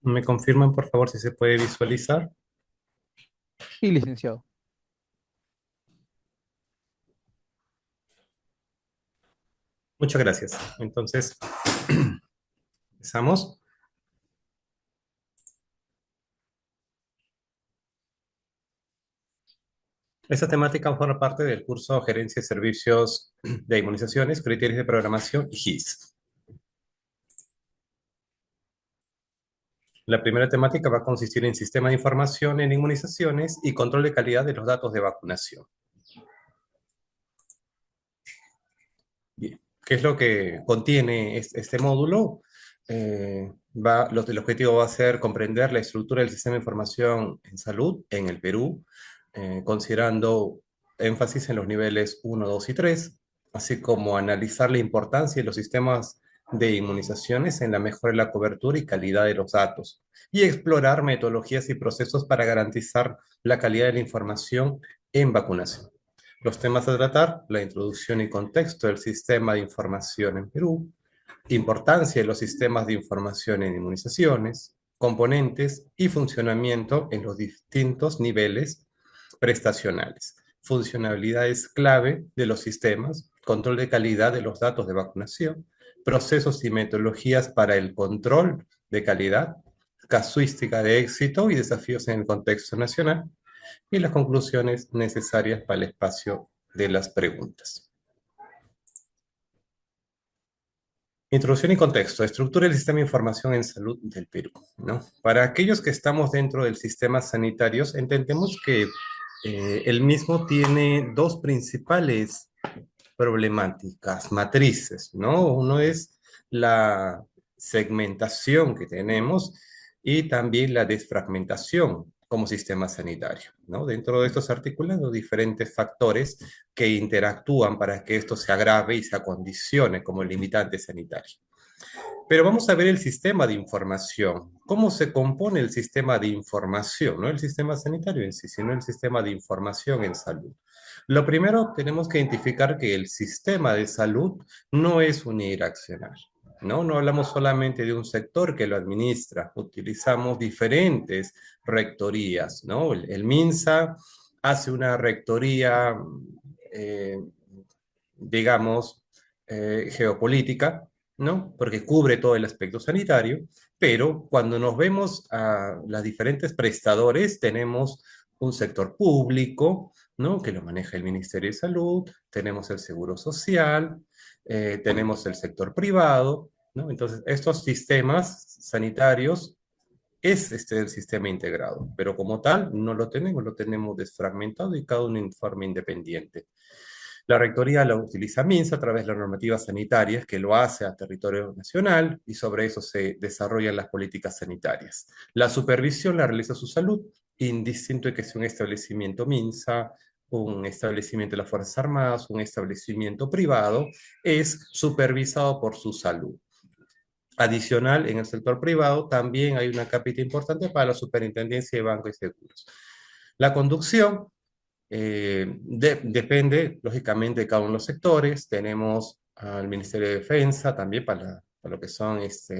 ¿Me confirman, por favor, si se puede visualizar? Sí, licenciado. Muchas gracias. Entonces, empezamos. Esta temática forma parte del curso Gerencia de Servicios de Inmunizaciones, Criterios de Programación y GIS. La primera temática va a consistir en sistema de información en inmunizaciones y control de calidad de los datos de vacunación. Bien, ¿qué es lo que contiene este módulo? El objetivo va a ser comprender la estructura del sistema de información en salud en el Perú, considerando énfasis en los niveles 1, 2 y 3, así como analizar la importancia de los sistemas de inmunizaciones en la mejora de la cobertura y calidad de los datos, y explorar metodologías y procesos para garantizar la calidad de la información en vacunación. Los temas a tratar: la introducción y contexto del sistema de información en Perú, importancia de los sistemas de información en inmunizaciones, componentes y funcionamiento en los distintos niveles prestacionales, funcionalidades clave de los sistemas, control de calidad de los datos de vacunación, procesos y metodologías para el control de calidad, casuística de éxito y desafíos en el contexto nacional, y las conclusiones necesarias para el espacio de las preguntas. Introducción y contexto. Estructura del sistema de información en salud del Perú, ¿no? Para aquellos que estamos dentro del sistema sanitario, entendemos que el mismo tiene dos principales problemáticas, matrices, ¿no? Uno es la segmentación que tenemos y también la desfragmentación como sistema sanitario, ¿no? Dentro de estos articulados, diferentes factores que interactúan para que esto se agrave y se acondicione como limitante sanitario. Pero vamos a ver el sistema de información. ¿Cómo se compone el sistema de información? No el sistema sanitario en sí, sino el sistema de información en salud. Lo primero, tenemos que identificar que el sistema de salud no es unidireccional. ¿No? No hablamos solamente de un sector que lo administra, utilizamos diferentes rectorías, ¿no? El MINSA hace una rectoría, eh, digamos, geopolítica, ¿no? Porque cubre todo el aspecto sanitario, pero cuando nos vemos a las diferentes prestadores, tenemos un sector público, ¿no? Que lo maneja el Ministerio de Salud, tenemos el Seguro Social, tenemos el sector privado, ¿no? Entonces, estos sistemas sanitarios es el sistema integrado, pero como tal no lo tenemos desfragmentado y cada uno en forma independiente. La rectoría la utiliza MINSA a través de las normativas sanitarias, que lo hace a territorio nacional, y sobre eso se desarrollan las políticas sanitarias. La supervisión la realiza su salud, indistinto de que sea un establecimiento MINSA, un establecimiento de las Fuerzas Armadas, un establecimiento privado, es supervisado por su salud. Adicional, en el sector privado también hay una capita importante para la superintendencia de bancos y seguros. La conducción depende, lógicamente, de cada uno de los sectores. Tenemos al Ministerio de Defensa también para lo que son las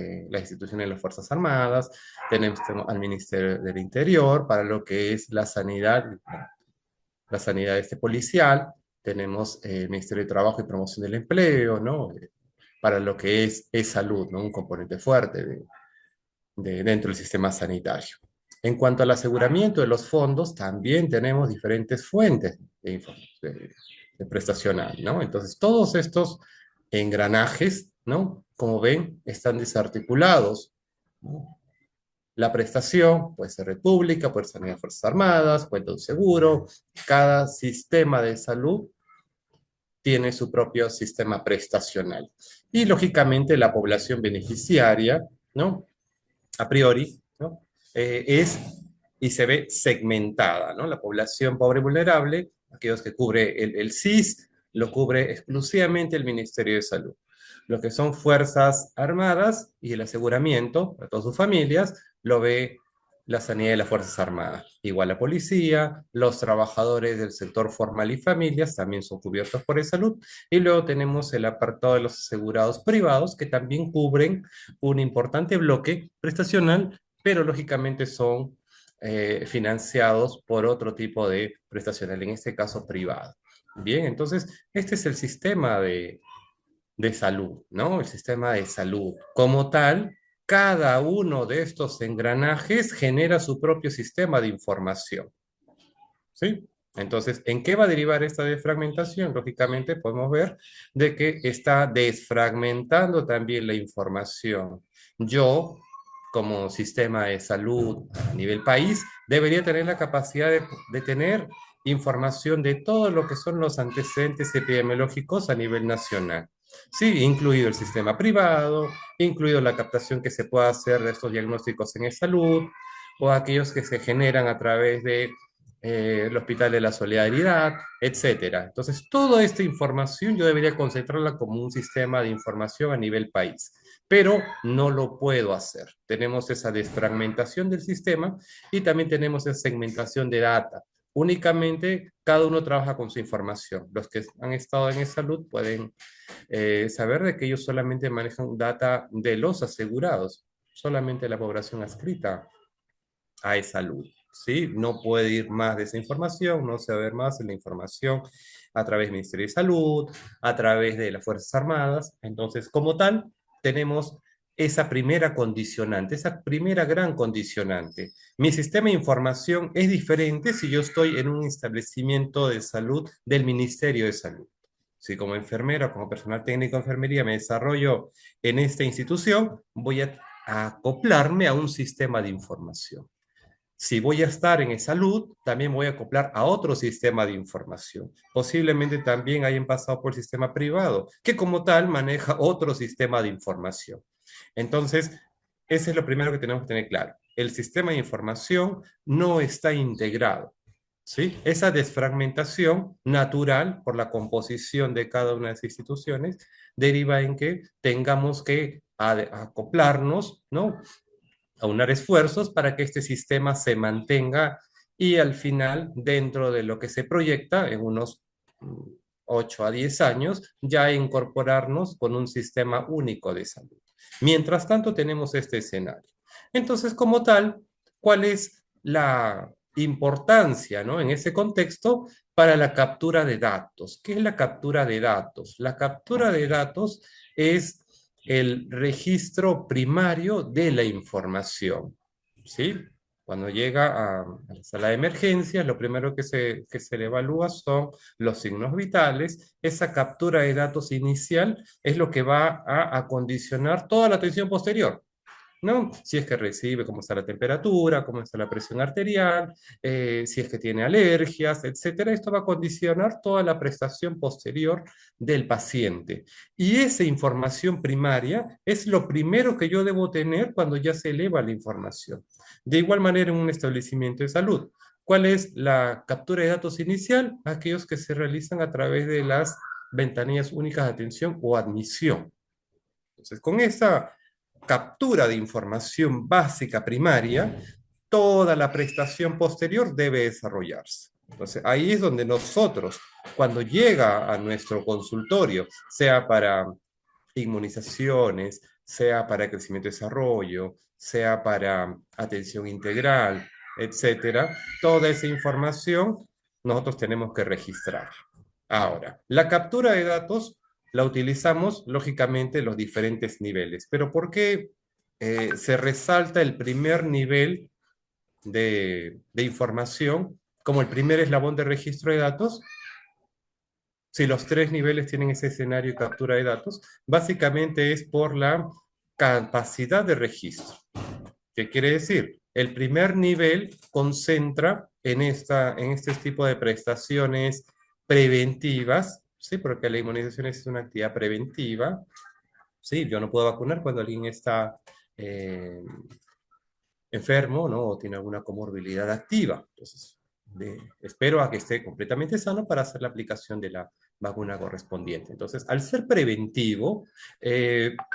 instituciones de las Fuerzas Armadas. Tenemos al Ministerio del Interior para lo que es la sanidad policial. Tenemos el Ministerio de Trabajo y Promoción del Empleo, ¿no? Para lo que es salud, ¿no? Un componente fuerte dentro del sistema sanitario. En cuanto al aseguramiento de los fondos, también tenemos diferentes fuentes de prestacional, ¿no? Entonces, todos estos engranajes, ¿no? Como ven, están desarticulados, ¿no? La prestación puede ser red pública, puede ser de Fuerzas Armadas, cuenta de un seguro. Cada sistema de salud tiene su propio sistema prestacional. Y, lógicamente, la población beneficiaria, ¿no? A priori, ¿no? Es y se ve segmentada, ¿no? La población pobre y vulnerable, aquellos que cubre el SIS, lo cubre exclusivamente el Ministerio de Salud. Lo que son Fuerzas Armadas y el aseguramiento para todas sus familias, lo ve la sanidad de las Fuerzas Armadas. Igual la policía, los trabajadores del sector formal y familias también son cubiertos por el salud. Y luego tenemos el apartado de los asegurados privados que también cubren un importante bloque prestacional, pero lógicamente son financiados por otro tipo de prestacional, en este caso privado. Bien, entonces este es el sistema de salud, ¿no? El sistema de salud. Como tal, cada uno de estos engranajes genera su propio sistema de información, ¿sí? Entonces, ¿en qué va a derivar esta desfragmentación? Lógicamente, podemos ver de que está desfragmentando también la información. Yo, como sistema de salud a nivel país, debería tener la capacidad de tener información de todo lo que son los antecedentes epidemiológicos a nivel nacional. Sí, incluido el sistema privado, incluido la captación que se pueda hacer de estos diagnósticos en salud, o aquellos que se generan a través de el Hospital de la Solidaridad, etcétera. Entonces, toda esta información yo debería concentrarla como un sistema de información a nivel país, pero no lo puedo hacer. Tenemos esa desfragmentación del sistema y también tenemos esa segmentación de data. Únicamente cada uno trabaja con su información. Los que han estado en salud pueden saber de que ellos solamente manejan data de los asegurados, solamente la población adscrita a salud, ¿sí? No puede ir más de esa información, no se va a ver más en la información a través del Ministerio de Salud, a través de las Fuerzas Armadas. Entonces, como tal, tenemos esa primera condicionante, esa primera gran condicionante. Mi sistema de información es diferente si yo estoy en un establecimiento de salud del Ministerio de Salud. Si como enfermero, como personal técnico de enfermería me desarrollo en esta institución, voy a acoplarme a un sistema de información. Si voy a estar en salud, también voy a acoplar a otro sistema de información. Posiblemente también hayan pasado por el sistema privado, que como tal maneja otro sistema de información. Entonces, ese es lo primero que tenemos que tener claro. El sistema de información no está integrado, ¿sí? Esa desfragmentación natural por la composición de cada una de las instituciones deriva en que tengamos que acoplarnos, ¿no? Aunar esfuerzos para que este sistema se mantenga y al final, dentro de lo que se proyecta en unos 8 a 10 años, ya incorporarnos con un sistema único de salud. Mientras tanto, tenemos este escenario. Entonces, como tal, ¿cuál es la importancia, ¿no? En ese contexto para la captura de datos? ¿Qué es la captura de datos? La captura de datos es el registro primario de la información, ¿sí? Cuando llega a la sala de emergencias, lo primero que se le evalúa son los signos vitales. Esa captura de datos inicial es lo que va a acondicionar toda la atención posterior. ¿No? Si es que recibe, cómo está la temperatura, cómo está la presión arterial, si es que tiene alergias, etcétera. Esto va a condicionar toda la prestación posterior del paciente. Y esa información primaria es lo primero que yo debo tener cuando ya se eleva la información. De igual manera, en un establecimiento de salud. ¿Cuál es la captura de datos inicial? Aquellos que se realizan a través de las ventanillas únicas de atención o admisión. Entonces, con esa captura de información básica primaria, toda la prestación posterior debe desarrollarse. Entonces, ahí es donde nosotros, cuando llega a nuestro consultorio, sea para inmunizaciones, sea para crecimiento y desarrollo, sea para atención integral, etcétera, toda esa información nosotros tenemos que registrar. Ahora, la captura de datos la utilizamos lógicamente en los diferentes niveles, pero ¿por qué se resalta el primer nivel de información como el primer eslabón de registro de datos? Si los tres niveles tienen ese escenario de captura de datos, básicamente es por la capacidad de registro. ¿Qué quiere decir? El primer nivel concentra en este tipo de prestaciones preventivas, ¿sí? Porque la inmunización es una actividad preventiva, ¿sí? Yo no puedo vacunar cuando alguien está eh, enfermo, ¿no? O tiene alguna comorbilidad activa. Entonces, espero a que esté completamente sano para hacer la aplicación de la vacuna correspondiente. Entonces, al ser preventivo,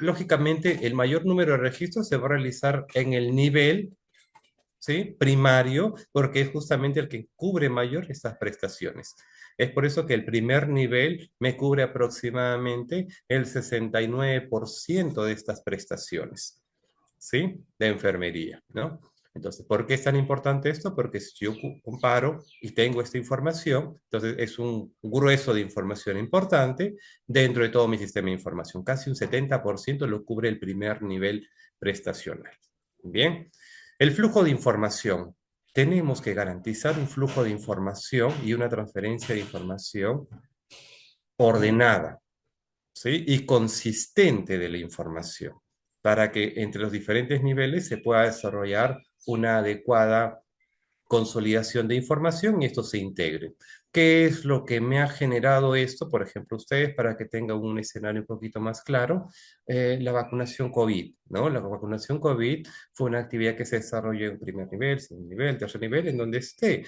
lógicamente el mayor número de registros se va a realizar en el nivel, ¿sí? Primario, porque es justamente el que cubre mayor estas prestaciones. Es por eso que el primer nivel me cubre aproximadamente el 69% de estas prestaciones, ¿sí? De enfermería, ¿no? Entonces, ¿por qué es tan importante esto? Porque si yo comparo y tengo esta información, entonces es un grueso de información importante dentro de todo mi sistema de información. Casi un 70% lo cubre el primer nivel prestacional. Bien, el flujo de información. Tenemos que garantizar un flujo de información y una transferencia de información ordenada, ¿sí? Y consistente de la información, para que entre los diferentes niveles se pueda desarrollar una adecuada consolidación de información y esto se integre. ¿Qué es lo que me ha generado esto? Por ejemplo, ustedes, para que tengan un escenario un poquito más claro, la vacunación COVID, ¿no? La vacunación COVID fue una actividad que se desarrolló en primer nivel, segundo nivel, tercer nivel, en donde esté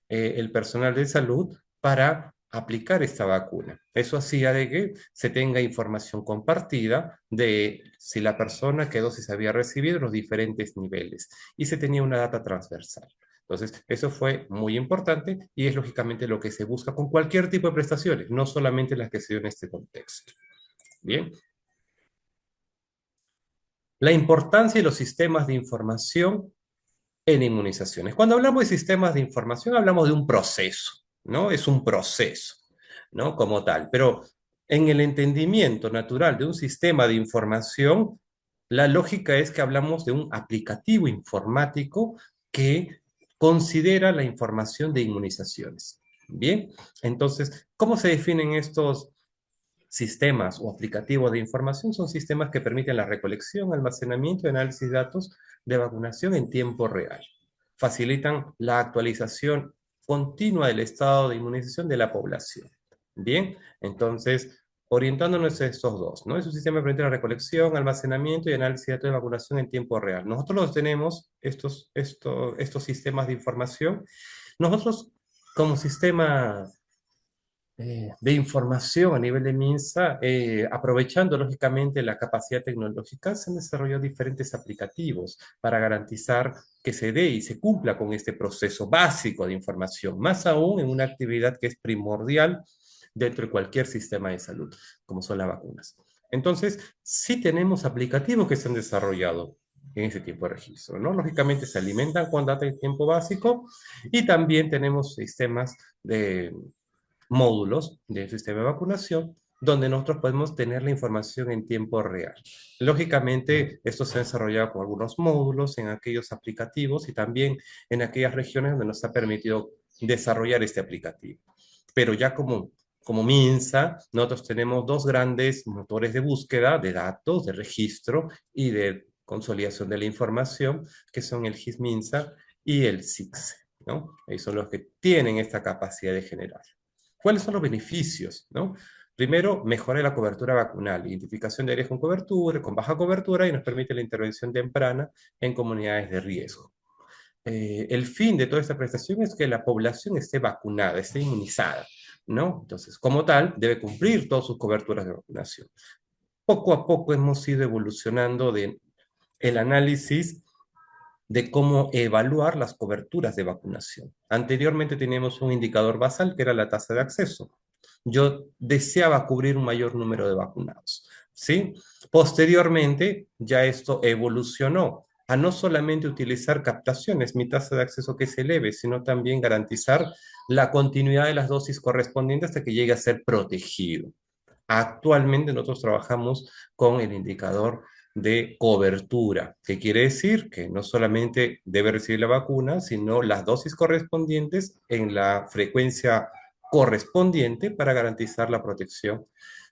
el personal de salud para aplicar esta vacuna. Eso hacía de que se tenga información compartida de si la persona qué dosis había recibido en los diferentes niveles y se tenía una data transversal. Entonces, eso fue muy importante y es lógicamente lo que se busca con cualquier tipo de prestaciones, no solamente las que se dio en este contexto. Bien, la importancia de los sistemas de información en inmunizaciones. Cuando hablamos de sistemas de información, hablamos de un proceso, ¿no? Es un proceso, ¿no? Como tal. Pero en el entendimiento natural de un sistema de información, la lógica es que hablamos de un aplicativo informático que considera la información de inmunizaciones. Bien, entonces, ¿cómo se definen estos sistemas o aplicativos de información? Son sistemas que permiten la recolección, almacenamiento y análisis de datos de vacunación en tiempo real. Facilitan la actualización continua del estado de inmunización de la población. Bien, entonces, orientándonos a estos dos, ¿no? Es un sistema que permite la recolección, almacenamiento y análisis de datos de vacunación en tiempo real. Nosotros los tenemos, estos sistemas de información. Nosotros, como sistema de información a nivel de MINSA, aprovechando lógicamente la capacidad tecnológica, se han desarrollado diferentes aplicativos para garantizar que se dé y se cumpla con este proceso básico de información, más aún en una actividad que es primordial dentro de cualquier sistema de salud, como son las vacunas. Entonces, sí tenemos aplicativos que se han desarrollado en ese tiempo de registro, ¿no? Lógicamente se alimentan con data de tiempo básico y también tenemos sistemas de módulos del sistema de vacunación donde nosotros podemos tener la información en tiempo real. Lógicamente, esto se ha desarrollado con algunos módulos en aquellos aplicativos y también en aquellas regiones donde nos ha permitido desarrollar este aplicativo. Pero ya como MINSA, nosotros tenemos dos grandes motores de búsqueda de datos, de registro y de consolidación de la información, que son el GIS-MINSA y el SIGSE, ¿no? Ellos son los que tienen esta capacidad de generar. ¿Cuáles son los beneficios? ¿No? Primero, mejora la cobertura vacunal, identificación de áreas con cobertura, con baja cobertura y nos permite la intervención temprana en comunidades de riesgo. El fin de toda esta prestación es que la población esté vacunada, esté inmunizada, ¿no? Entonces, como tal, debe cumplir todas sus coberturas de vacunación. Poco a poco hemos ido evolucionando de el análisis de cómo evaluar las coberturas de vacunación. Anteriormente teníamos un indicador basal que era la tasa de acceso. Yo deseaba cubrir un mayor número de vacunados, ¿sí? Posteriormente, ya esto evolucionó a no solamente utilizar captaciones, mi tasa de acceso que se eleve, sino también garantizar la continuidad de las dosis correspondientes hasta que llegue a ser protegido. Actualmente nosotros trabajamos con el indicador de cobertura, que quiere decir que no solamente debe recibir la vacuna, sino las dosis correspondientes en la frecuencia correspondiente para garantizar la protección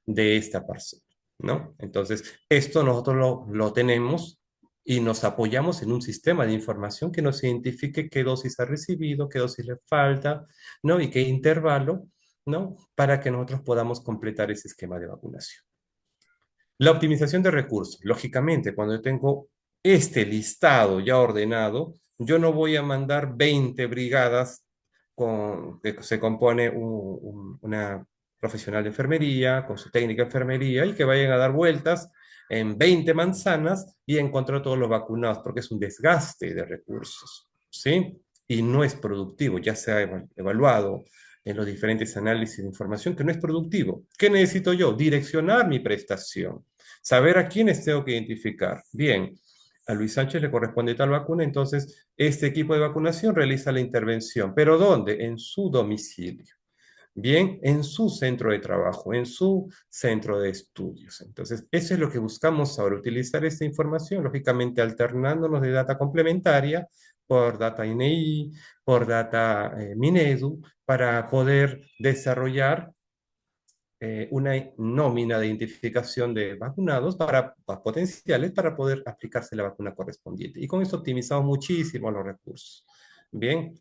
de esta persona, ¿no? Entonces, esto nosotros lo tenemos y nos apoyamos en un sistema de información que nos identifique qué dosis ha recibido, qué dosis le falta, ¿no? Y qué intervalo, ¿no? Para que nosotros podamos completar ese esquema de vacunación. La optimización de recursos. Lógicamente, cuando yo tengo este listado ya ordenado, yo no voy a mandar 20 brigadas que se compone una profesional de enfermería con su técnica de enfermería y que vayan a dar vueltas en 20 manzanas y encontrar todos los vacunados, porque es un desgaste de recursos, ¿sí? Y no es productivo, ya se ha evaluado en los diferentes análisis de información que no es productivo. ¿Qué necesito yo? Direccionar mi prestación, saber a quiénes tengo que identificar. Bien, a Luis Sánchez le corresponde tal vacuna, entonces este equipo de vacunación realiza la intervención. ¿Pero dónde? En su domicilio. Bien, en su centro de trabajo, en su centro de estudios. Entonces, eso es lo que buscamos ahora, utilizar esta información, lógicamente alternándonos de data complementaria por data INEI, por data Minedu, para poder desarrollar una nómina de identificación de vacunados para potenciales para poder aplicarse la vacuna correspondiente. Y con eso optimizamos muchísimo los recursos. Bien,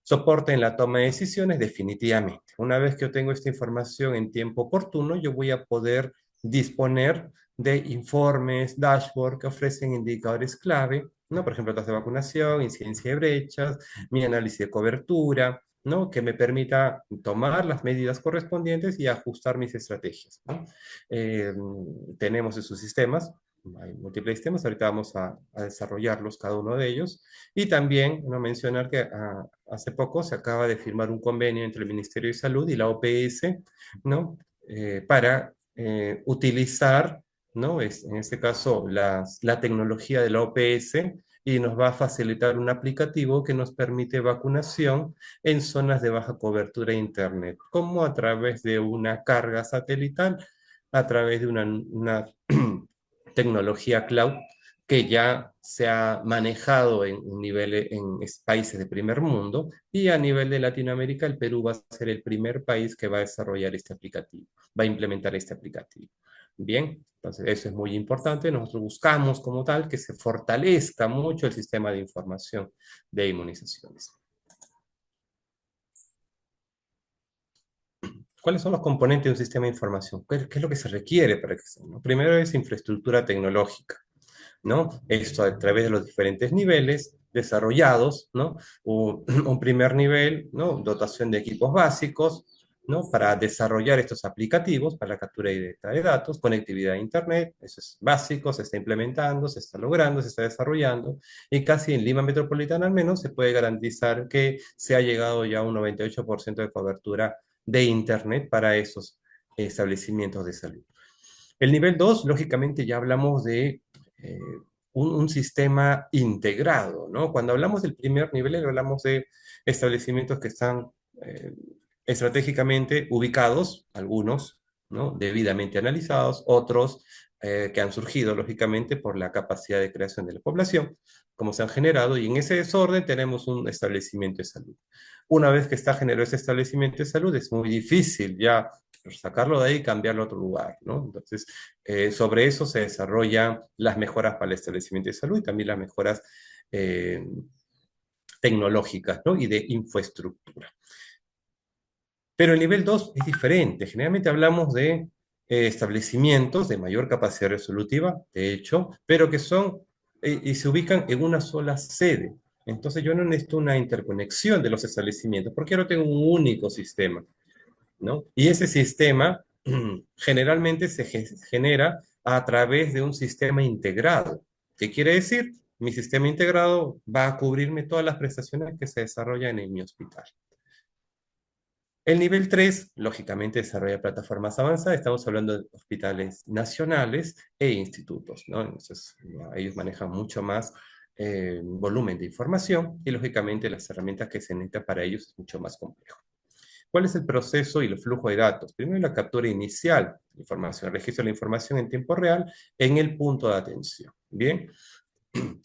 soporte en la toma de decisiones, definitivamente. Una vez que obtengo esta información en tiempo oportuno, yo voy a poder disponer de informes, dashboard que ofrecen indicadores clave, ¿no? Por ejemplo, tasa de vacunación, incidencia de brechas, mi análisis de cobertura, ¿no? Que me permita tomar las medidas correspondientes y ajustar mis estrategias, ¿no? Eh, tenemos esos sistemas, hay múltiples sistemas, ahorita vamos a desarrollarlos cada uno de ellos. Y también no mencionar que hace poco se acaba de firmar un convenio entre el Ministerio de Salud y la OPS, ¿no? Para utilizar, ¿no? En este caso, la tecnología de la OPS y nos va a facilitar un aplicativo que nos permite vacunación en zonas de baja cobertura de Internet, como a través de una carga satelital, a través de una tecnología cloud que ya se ha manejado en un nivel en países de primer mundo y a nivel de Latinoamérica el Perú va a ser el primer país que va a desarrollar este aplicativo, va a implementar este aplicativo. Bien, entonces eso es muy importante. Nosotros buscamos como tal que se fortalezca mucho el sistema de información de inmunizaciones. ¿Cuáles son los componentes de un sistema de información? ¿Qué es lo que se requiere para que sea? ¿No? Primero es infraestructura tecnológica. ¿No? Esto a través de los diferentes niveles desarrollados, ¿no? Un primer nivel, ¿no? Dotación de equipos básicos, ¿no? Para desarrollar estos aplicativos para la captura directa de datos, conectividad a Internet, eso es básico, se está implementando, se está logrando, se está desarrollando, y casi en Lima Metropolitana al menos se puede garantizar que se ha llegado ya a un 98% de cobertura de Internet para esos establecimientos de salud. El nivel 2, lógicamente, ya hablamos de eh, un sistema integrado, ¿no? Cuando hablamos del primer nivel, hablamos de establecimientos que están eh, estratégicamente ubicados, algunos, ¿no? Debidamente analizados, otros que han surgido, lógicamente, por la capacidad de creación de la población, como se han generado, y en ese desorden tenemos un establecimiento de salud. Una vez que está generado ese establecimiento de salud, es muy difícil ya sacarlo de ahí y cambiarlo a otro lugar, ¿no? Entonces, sobre eso se desarrollan las mejoras para el establecimiento de salud y también las mejoras eh, tecnológicas, ¿no? Y de infraestructura. Pero el nivel 2 es diferente. Generalmente hablamos de establecimientos de mayor capacidad resolutiva, de hecho, pero que son y se ubican en una sola sede. Entonces yo no necesito una interconexión de los establecimientos, porque ahora tengo un único sistema, ¿no? Y ese sistema generalmente se genera a través de un sistema integrado. ¿Qué quiere decir? Mi sistema integrado va a cubrirme todas las prestaciones que se desarrollan en mi hospital. El nivel 3, lógicamente, desarrolla plataformas avanzadas. Estamos hablando de hospitales nacionales e institutos, ¿no? Entonces, ellos manejan mucho más volumen de información y, lógicamente, las herramientas que se necesitan para ellos es mucho más complejo. ¿Cuál es el proceso y el flujo de datos? Primero, la captura inicial de información, el registro de la información en tiempo real en el punto de atención. Bien,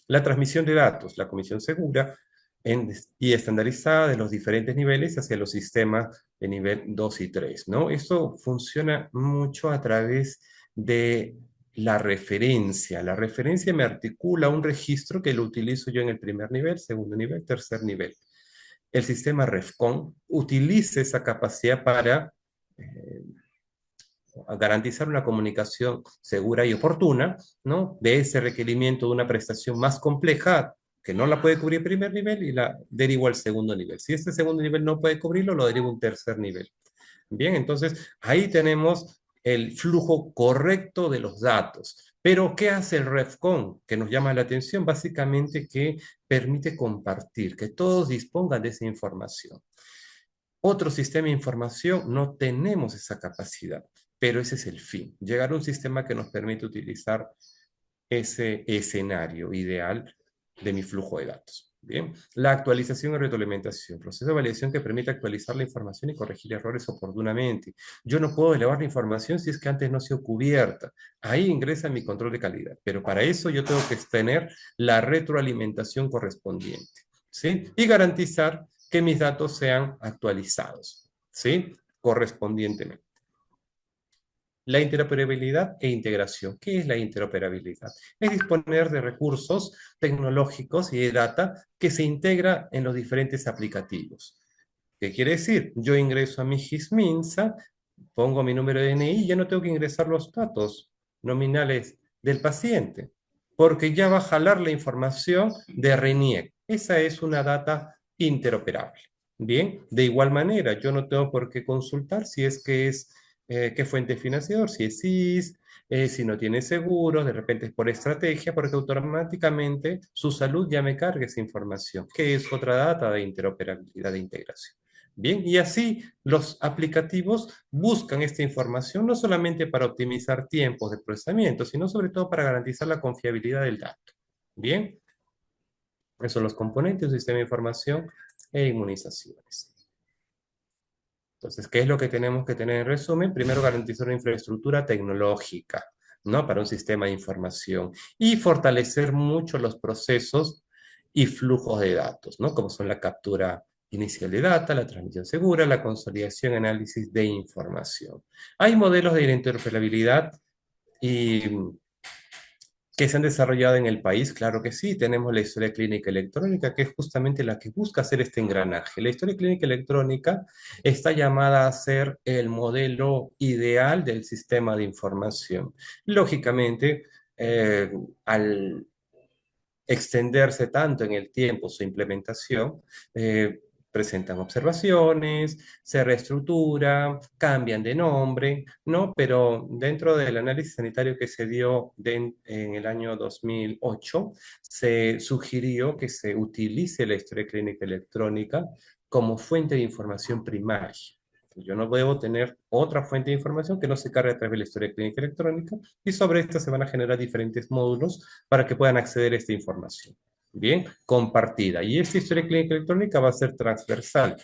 la transmisión de datos, la comisión segura y estandarizada de los diferentes niveles hacia los sistemas de nivel 2 y 3, ¿no? Esto funciona mucho a través de la referencia. La referencia me articula un registro que lo utilizo yo en el primer nivel, segundo nivel, tercer nivel. El sistema REFCON utiliza esa capacidad para eh, garantizar una comunicación segura y oportuna, ¿no? De ese requerimiento de una prestación más compleja que no la puede cubrir el primer nivel y la derivo al segundo nivel. Si este segundo nivel no puede cubrirlo, lo derivo a un tercer nivel. Bien, entonces ahí tenemos el flujo correcto de los datos. Pero, ¿qué hace el REFCON? Que nos llama la atención, básicamente que permite compartir, que todos dispongan de esa información. Otro sistema de información no tenemos esa capacidad, pero ese es el fin, llegar a un sistema que nos permite utilizar ese escenario ideal de mi flujo de datos. Bien, la actualización y retroalimentación, proceso de validación que permite actualizar la información y corregir errores oportunamente. Yo no puedo elevar la información si es que antes no ha sido cubierta. Ahí ingresa mi control de calidad, pero para eso yo tengo que tener la retroalimentación correspondiente, ¿sí? Y garantizar que mis datos sean actualizados, ¿sí? Correspondientemente. La interoperabilidad e integración. ¿Qué es la interoperabilidad? Es disponer de recursos tecnológicos y de data que se integra en los diferentes aplicativos. ¿Qué quiere decir? Yo ingreso a mi GISMINSA, pongo mi número de DNI y ya no tengo que ingresar los datos nominales del paciente, porque ya va a jalar la información de RENIEC. Esa es una data interoperable. Bien, de igual manera, yo no tengo por qué consultar si es que es qué fuente financiador, si es SIS, si no tiene seguros, de repente es por estrategia, porque automáticamente su salud ya me carga esa información, que es otra data de interoperabilidad de integración. Bien, y así los aplicativos buscan esta información no solamente para optimizar tiempos de procesamiento, sino sobre todo para garantizar la confiabilidad del dato. Bien, esos son los componentes del sistema de información e inmunizaciones. Entonces, ¿qué es lo que tenemos que tener en resumen? Primero, garantizar una infraestructura tecnológica, ¿no? Para un sistema de información y fortalecer mucho los procesos y flujos de datos, ¿no? Como son la captura inicial de data, la transmisión segura, la consolidación y análisis de información. Hay modelos de interoperabilidad y que se han desarrollado en el país, claro que sí. Tenemos la historia clínica electrónica, que es justamente la que busca hacer este engranaje. La historia clínica electrónica está llamada a ser el modelo ideal del sistema de información. Lógicamente, al extenderse tanto en el tiempo su implementación, presentan observaciones, se reestructura, cambian de nombre, ¿no? Pero dentro del análisis sanitario que se dio en el año 2008, se sugirió que se utilice la historia clínica electrónica como fuente de información primaria. Yo no debo tener otra fuente de información que no se cargue a través de la historia clínica electrónica y sobre esta se van a generar diferentes módulos para que puedan acceder a esta información. Bien, compartida. Y esta historia clínica electrónica va a ser transversal,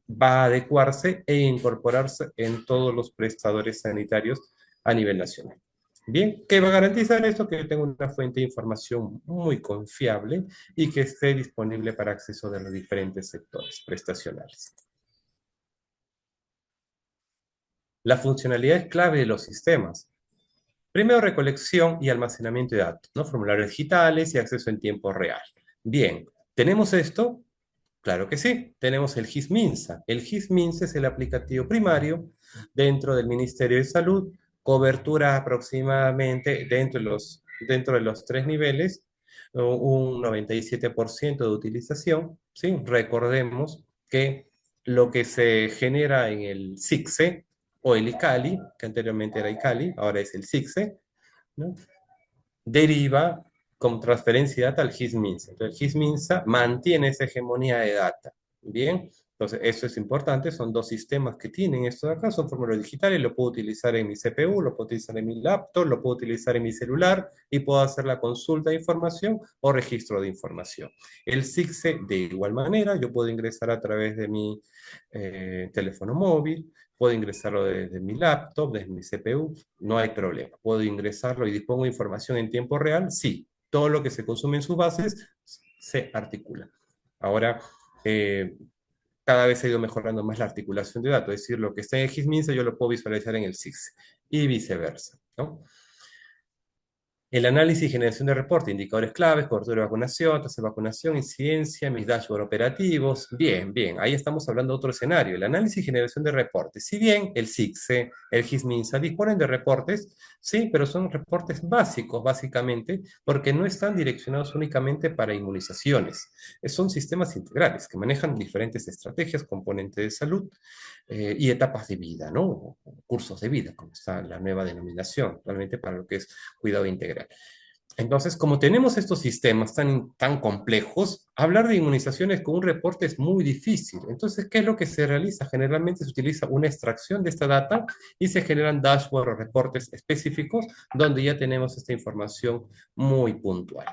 va a adecuarse e incorporarse en todos los prestadores sanitarios a nivel nacional. Bien, ¿qué va a garantizar esto? Que yo tenga una fuente de información muy confiable y que esté disponible para acceso de los diferentes sectores prestacionales. La funcionalidad es clave de los sistemas. Primero, recolección y almacenamiento de datos, ¿no? Formularios digitales y acceso en tiempo real. Bien, ¿tenemos esto? Claro que sí, tenemos el GISMINSA. El GISMINSA es el aplicativo primario dentro del Ministerio de Salud, cobertura aproximadamente dentro de los tres niveles, un 97% de utilización, ¿sí? Recordemos que lo que se genera en el SICSE o el ICALI, que anteriormente era ICALI, ahora es el SICSE, ¿no? Deriva con transferencia de data al GISMINSA. Entonces, el GISMINSA mantiene esa hegemonía de data. Bien, entonces eso es importante. Son dos sistemas que tienen esto de acá, son formularios digitales. Lo puedo utilizar en mi CPU, lo puedo utilizar en mi laptop, lo puedo utilizar en mi celular y puedo hacer la consulta de información o registro de información. El SIGSE, de igual manera, yo puedo ingresar a través de mi teléfono móvil, puedo ingresarlo desde mi laptop, desde mi CPU, no hay problema. Puedo ingresarlo y dispongo de información en tiempo real, sí. Todo lo que se consume en sus bases se articula. Ahora, cada vez ha ido mejorando más la articulación de datos, es decir, lo que está en el GISMINSA yo lo puedo visualizar en el SIGSE y viceversa, ¿no? El análisis y generación de reporte, indicadores claves, cobertura de vacunación, tasa de vacunación, incidencia, mis dashboards operativos. Bien, bien, ahí estamos hablando de otro escenario. El análisis y generación de reportes. Si bien el SICSE, el GISMINSA disponen de reportes, sí, pero son reportes básicos, básicamente, porque no están direccionados únicamente para inmunizaciones. Son sistemas integrales que manejan diferentes estrategias, componentes de salud, y etapas de vida, ¿no? Cursos de vida, como está la nueva denominación, realmente para lo que es cuidado integral. Entonces, como tenemos estos sistemas tan complejos, hablar de inmunizaciones con un reporte es muy difícil. Entonces, ¿qué es lo que se realiza? Generalmente se utiliza una extracción de esta data y se generan dashboards o reportes específicos donde ya tenemos esta información muy puntual.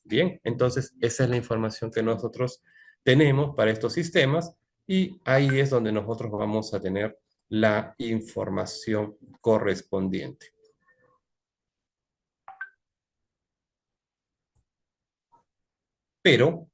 Bien, entonces esa es la información que nosotros tenemos para estos sistemas y ahí es donde nosotros vamos a tener la información correspondiente. Pero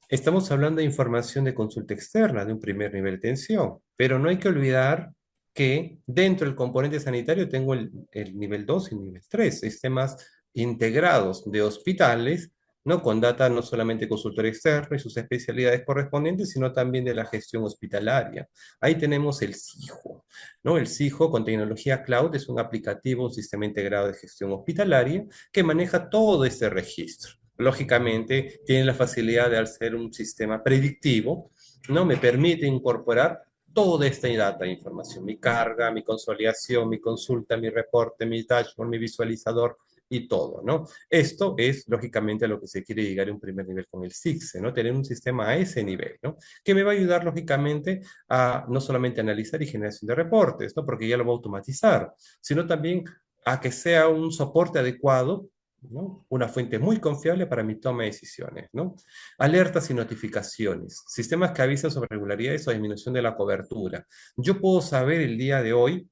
estamos hablando de información de consulta externa, de un primer nivel de atención, pero no hay que olvidar que dentro del componente sanitario tengo el nivel 2 y el nivel 3, sistemas integrados de hospitales, ¿no? Con data no solamente consultorio externo y sus especialidades correspondientes, sino también de la gestión hospitalaria. Ahí tenemos el SIJO, ¿no? El SIJO con tecnología cloud es un aplicativo, un sistema integrado de gestión hospitalaria que maneja todo este registro. Lógicamente, tiene la facilidad de, al ser un sistema predictivo, ¿no? Me permite incorporar toda esta data de información, mi carga, mi consolidación, mi consulta, mi reporte, mi dashboard, mi visualizador y todo, ¿no? Esto es, lógicamente, a lo que se quiere llegar a un primer nivel con el SIGSE, ¿no? Tener un sistema a ese nivel, ¿no? Que me va a ayudar, lógicamente, a no solamente analizar y generación de reportes, ¿no? Porque ya lo va a automatizar, sino también a que sea un soporte adecuado, ¿no? Una fuente muy confiable para mi toma de decisiones, ¿no? Alertas y notificaciones, sistemas que avisan sobre regularidades o disminución de la cobertura. Yo puedo saber el día de hoy,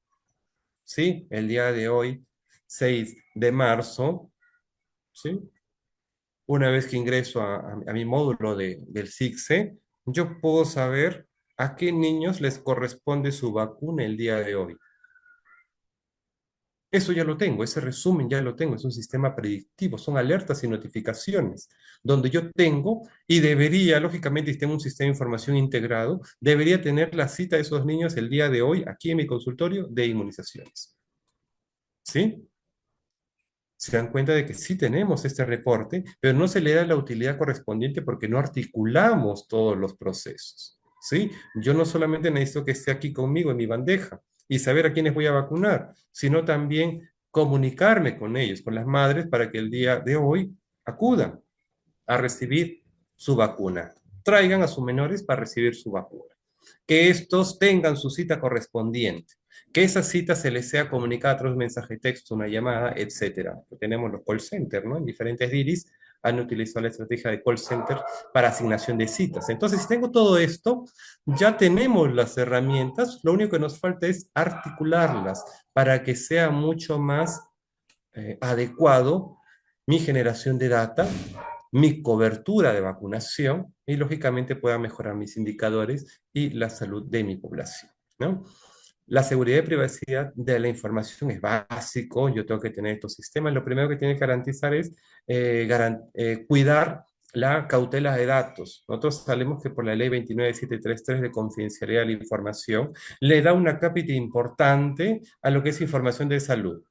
¿sí? El día de hoy, 6 de marzo, ¿sí? Una vez que ingreso a mi módulo del SIGSE, yo puedo saber a qué niños les corresponde su vacuna el día de hoy. Eso ya lo tengo, ese resumen ya lo tengo, es un sistema predictivo, son alertas y notificaciones, donde yo tengo y debería, lógicamente, si tengo un sistema de información integrado, debería tener la cita de esos niños el día de hoy aquí en mi consultorio de inmunizaciones. ¿Sí? Se dan cuenta de que sí tenemos este reporte, pero no se le da la utilidad correspondiente porque no articulamos todos los procesos. ¿Sí? Yo no solamente necesito que esté aquí conmigo en mi bandeja y saber a quiénes voy a vacunar, sino también comunicarme con ellos, con las madres, para que el día de hoy acudan a recibir su vacuna. Traigan a sus menores para recibir su vacuna. Que estos tengan su cita correspondiente, que esa cita se les sea comunicada a través de un mensaje de texto, una llamada, etcétera. Tenemos los call centers, ¿no? En diferentes DIRIs han utilizado la estrategia de call center para asignación de citas. Entonces, si tengo todo esto, ya tenemos las herramientas, lo único que nos falta es articularlas para que sea mucho más adecuado mi generación de data, mi cobertura de vacunación y lógicamente pueda mejorar mis indicadores y la salud de mi población, ¿no? La seguridad y privacidad de la información es básico, yo tengo que tener estos sistemas. Lo primero que tiene que garantizar es cuidar la cautela de datos. Nosotros sabemos que por la ley 29733 de confidencialidad de la información le da una cápita importante a lo que es información de salud.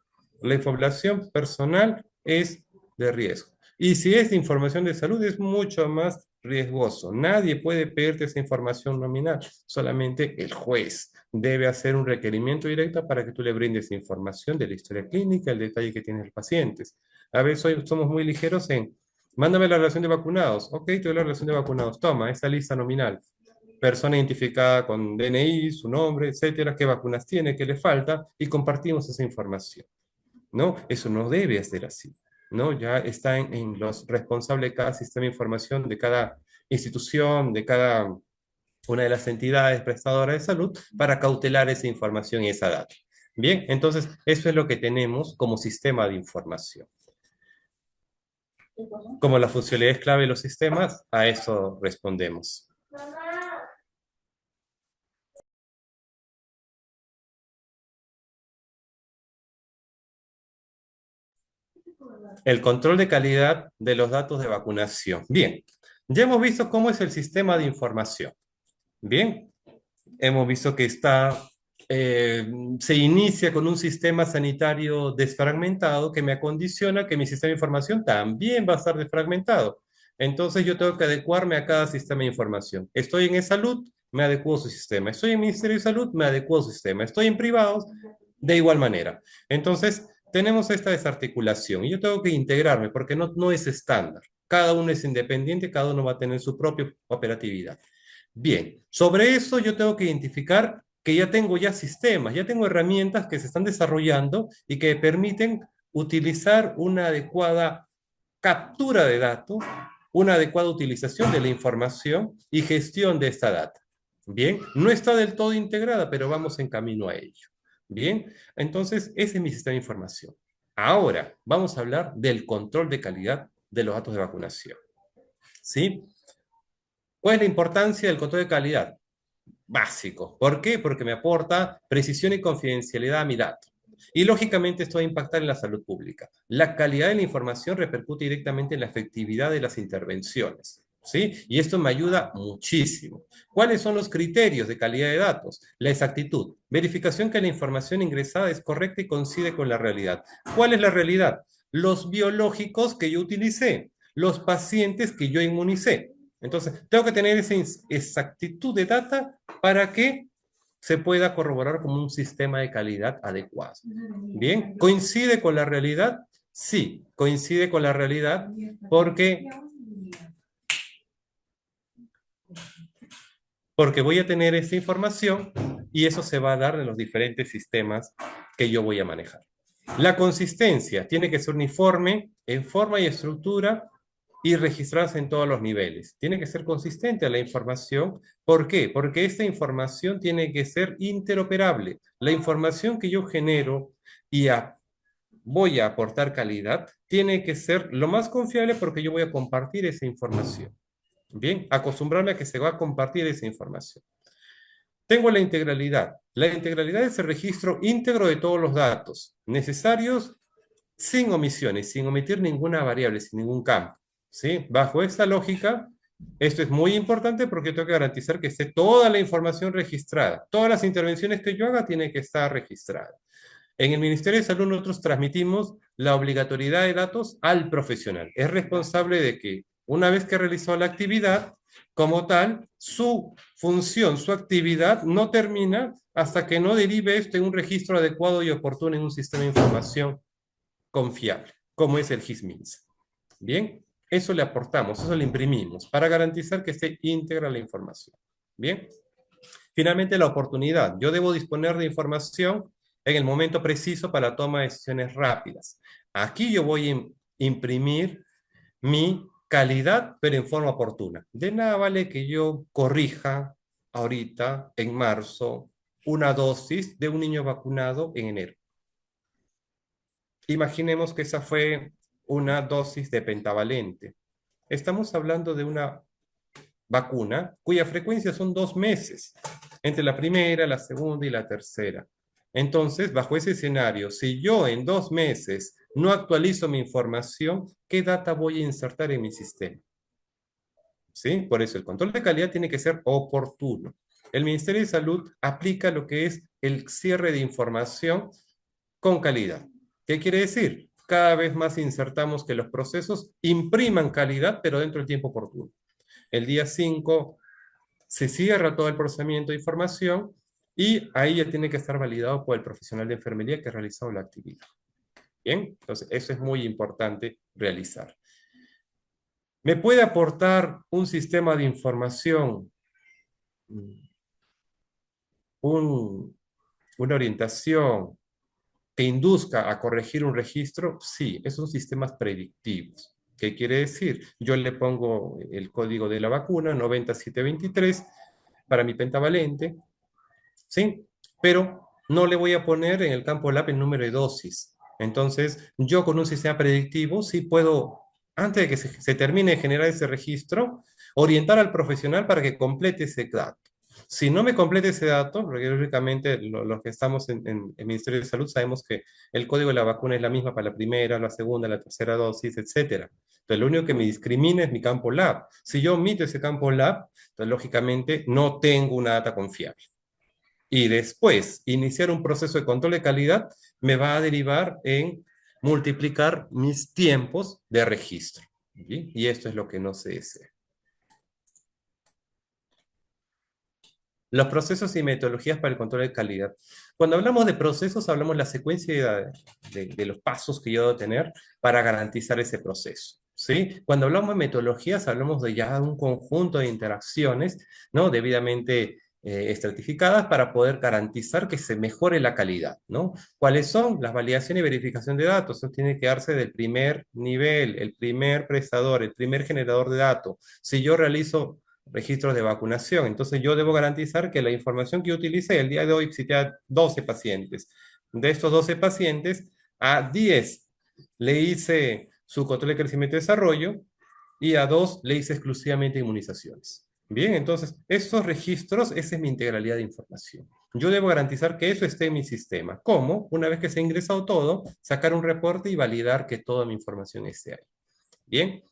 La información personal es de riesgo. Y si es información de salud, es mucho más riesgoso. Nadie puede pedirte esa información nominal, solamente el juez debe hacer un requerimiento directo para que tú le brindes información de la historia clínica, el detalle que tiene el paciente. A veces hoy somos muy ligeros en, mándame la relación de vacunados. Ok, te doy la relación de vacunados. Toma, esa lista nominal. Persona identificada con DNI, su nombre, etcétera, qué vacunas tiene, qué le falta, y compartimos esa información. ¿No? Eso no debe ser así, ¿no? Ya está en los responsables de cada sistema de información, de cada institución, de cada una de las entidades prestadoras de salud para cautelar esa información y esa data. Bien, entonces eso es lo que tenemos como sistema de información. Como la funcionalidad es clave de los sistemas, a eso respondemos. El control de calidad de los datos de vacunación. Bien, ya hemos visto cómo es el sistema de información. Bien, hemos visto que se inicia con un sistema sanitario desfragmentado que me acondiciona que mi sistema de información también va a estar desfragmentado. Entonces yo tengo que adecuarme a cada sistema de información. Estoy en salud, me adecuo a su sistema. Estoy en Ministerio de Salud, me adecuo a su sistema. Estoy en privados, de igual manera. Entonces, tenemos esta desarticulación y yo tengo que integrarme porque no es estándar. Cada uno es independiente, cada uno va a tener su propia operatividad. Bien, sobre eso yo tengo que identificar que ya tengo ya sistemas, ya tengo herramientas que se están desarrollando y que permiten utilizar una adecuada captura de datos, una adecuada utilización de la información y gestión de esta data. Bien, no está del todo integrada, pero vamos en camino a ello. Bien, entonces ese es mi sistema de información. Ahora vamos a hablar del control de calidad de los datos de vacunación. ¿Sí? ¿Cuál es la importancia del control de calidad? Básico. ¿Por qué? Porque me aporta precisión y confidencialidad a mi dato. Y lógicamente esto va a impactar en la salud pública. La calidad de la información repercute directamente en la efectividad de las intervenciones. ¿Sí? Y esto me ayuda muchísimo. ¿Cuáles son los criterios de calidad de datos? La exactitud. Verificación que la información ingresada es correcta y coincide con la realidad. ¿Cuál es la realidad? Los biológicos que yo utilicé, los pacientes que yo inmunicé. Entonces, tengo que tener esa exactitud de data para que se pueda corroborar como un sistema de calidad adecuado. Bien, ¿coincide con la realidad? Sí, coincide con la realidad porque voy a tener esa información y eso se va a dar en los diferentes sistemas que yo voy a manejar. La consistencia tiene que ser uniforme en forma y estructura y registrarse en todos los niveles. Tiene que ser consistente la información. ¿Por qué? Porque esta información tiene que ser interoperable. La información que yo genero y voy a aportar calidad tiene que ser lo más confiable porque yo voy a compartir esa información. Bien, acostumbrarme a que se va a compartir esa información. Tengo la integralidad. La integralidad es el registro íntegro de todos los datos necesarios sin omisiones, sin omitir ninguna variable, sin ningún campo. ¿Sí? Bajo esta lógica, esto es muy importante porque tengo que garantizar que esté toda la información registrada. Todas las intervenciones que yo haga tienen que estar registradas. En el Ministerio de Salud nosotros transmitimos la obligatoriedad de datos al profesional. Es responsable de que una vez que realizó la actividad, como tal, su función, su actividad no termina hasta que no derive esto en un registro adecuado y oportuno en un sistema de información confiable, como es el GISMINSA. Bien, eso le aportamos, eso le imprimimos para garantizar que esté íntegra la información. Bien, finalmente la oportunidad. Yo debo disponer de información en el momento preciso para la toma de decisiones rápidas. Aquí yo voy a imprimir mi calidad, pero en forma oportuna. De nada vale que yo corrija ahorita, en marzo, una dosis de un niño vacunado en enero. Imaginemos que esa fue una dosis de pentavalente. Estamos hablando de una vacuna cuya frecuencia son 2 meses, entre la primera, la segunda y la tercera. Entonces, bajo ese escenario, si yo en 2 meses no actualizo mi información, ¿qué data voy a insertar en mi sistema? ¿Sí? Por eso el control de calidad tiene que ser oportuno. El Ministerio de Salud aplica lo que es el cierre de información con calidad. ¿Qué quiere decir? Cada vez más insertamos que los procesos impriman calidad, pero dentro del tiempo oportuno. El día 5 se cierra todo el procesamiento de información y ahí ya tiene que estar validado por el profesional de enfermería que ha realizado la actividad. Bien, entonces eso es muy importante realizar. ¿Me puede aportar un sistema de información, un, una orientación que induzca a corregir un registro? Sí, esos son sistemas predictivos. ¿Qué quiere decir? Yo le pongo el código de la vacuna 90723 para mi pentavalente, ¿sí? Pero no le voy a poner en el campo lab el número de dosis. Entonces, yo con un sistema predictivo sí puedo, antes de que se termine de generar ese registro, orientar al profesional para que complete ese dato. Si no me complete ese dato, porque lógicamente los que estamos en el Ministerio de Salud sabemos que el código de la vacuna es la misma para la primera, la segunda, la tercera dosis, etcétera. Entonces, lo único que me discrimina es mi campo lab. Si yo omito ese campo lab, entonces lógicamente no tengo una data confiable. Y después iniciar un proceso de control de calidad me va a derivar en multiplicar mis tiempos de registro. ¿Sí? Y esto es lo que no se desea. Los procesos y metodologías para el control de calidad. Cuando hablamos de procesos, hablamos de la secuencia de los pasos que yo debo tener para garantizar ese proceso. ¿Sí? Cuando hablamos de metodologías, hablamos de ya un conjunto de interacciones, ¿no? Debidamente estratificadas para poder garantizar que se mejore la calidad, ¿no? ¿Cuáles son? Las validación y verificación de datos. Eso tiene que darse del primer nivel, el primer prestador, el primer generador de datos. Si yo realizo registros de vacunación. Entonces yo debo garantizar que la información que yo utilicé el día de hoy, cité a 12 pacientes. De estos 12 pacientes, a 10 le hice su control de crecimiento y desarrollo y a 2 le hice exclusivamente inmunizaciones. Bien, entonces, esos registros, esa es mi integralidad de información. Yo debo garantizar que eso esté en mi sistema. ¿Cómo? Una vez que se ha ingresado todo, sacar un reporte y validar que toda mi información esté ahí. Bien,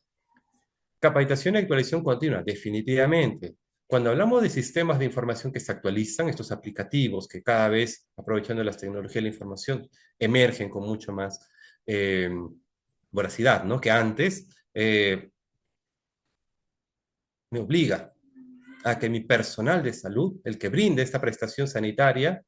capacitación y actualización continua, definitivamente. Cuando hablamos de sistemas de información que se actualizan, estos aplicativos que cada vez, aprovechando las tecnologías de la información, emergen con mucho más eh, voracidad, ¿no? Que antes me obliga a que mi personal de salud, el que brinde esta prestación sanitaria,